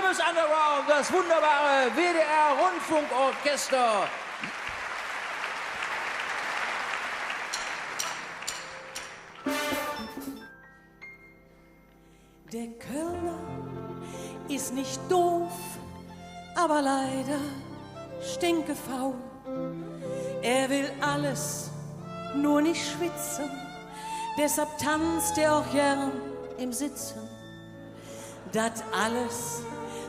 fürs Underground, das wunderbare WDR-Rundfunkorchester. Der Kölner ist nicht doof, aber leider stinkefaul. Er will alles, nur nicht schwitzen, deshalb tanzt er auch gern im Sitzen. Das alles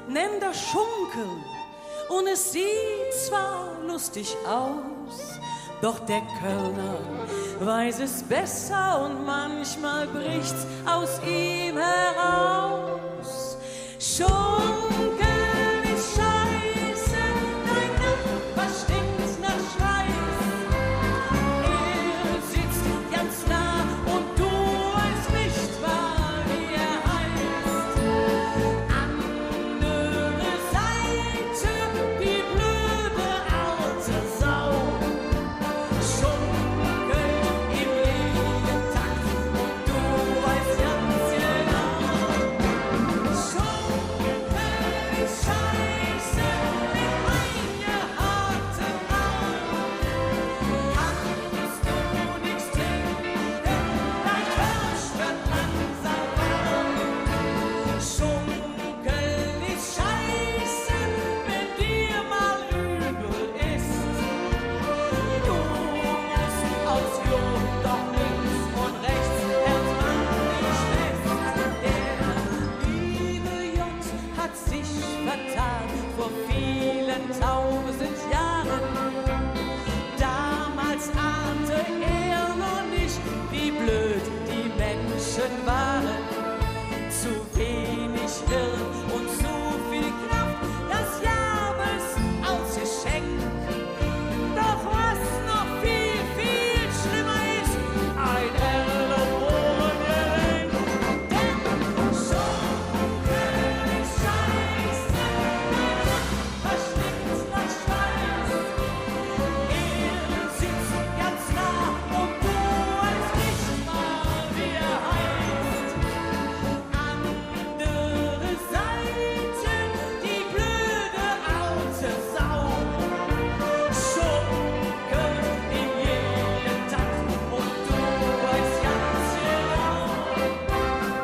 nennt er Schunkeln und es sieht zwar lustig aus, doch der Kölner weiß es besser und manchmal bricht's aus ihm heraus. Schunkeln ist scheiße, dein Nachbar stinkt nach Schweiß. Er sitzt ganz nah und du weißt nicht, wie er heißt. Andere Seite, die blöde alte Sau. Schunkelt im Gegentakt und du weißt ganz genau. Schunkeln ist scheiße mit eingehaarten Augen. Kannst du nichts trinken, dein Kirsch wird langsam warm. Schunkeln ist scheiße, wenn dir mal übel ist. Du musst aufs Klo, doch links und rechts hält man dich fest. Der liebe J hat sich vertan vor vielen 1000 Jahren. Damals ahnte er noch nicht, wie blöd die Menschen waren. Zu wenig Hirn und zu viel Kraft, das gab es als Geschenk. Doch was noch viel, viel schlimmer ist, ein Erlenbohrengelenk. Denn Schunkeln ist scheiße, was stinkt nach Schweiß. Er sitzt ganz nah und du weißt nicht mal, wie er heißt. Andere Seite, die blöde alte Sau. Schunkelt in jedem Takt und du weißt ganz genau.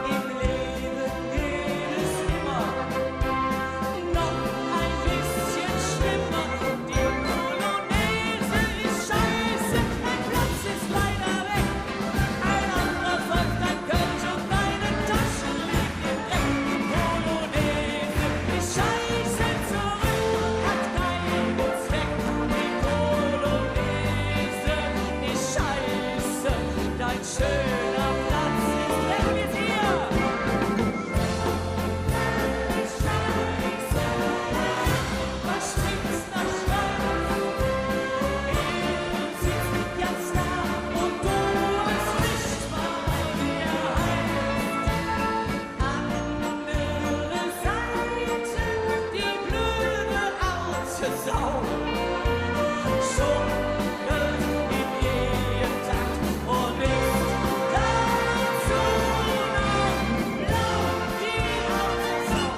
Im Leben geht es immer noch ein bisschen schlimmer. Die Polonaise ist scheiße, dein Platz ist leider weg. Ein anderer folgt dein Kölsch und deine Tasche liegt im Dreck. Polonaise ist scheiße, zurück hat keinen Zweck. Die Polonaise ist scheiße, dein schöner Platz ist weg mit dir. Scheiße, was stinkt's nach Schweiß? Er sitzt ganz nah und du weißt nicht mal, wie er heißt. Andere Seite, die blöde alte Sau. Schunkelt in jedem Takt und ist dazu noch laut die alte Sau.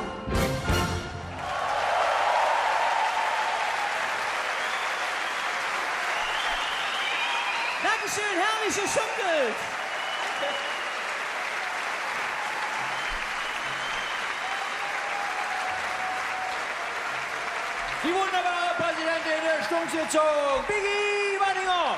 Dankeschön, herrliche Schunkelt! Die wunderbare Präsidentin der Stunksitzung, Biggie Wanninger.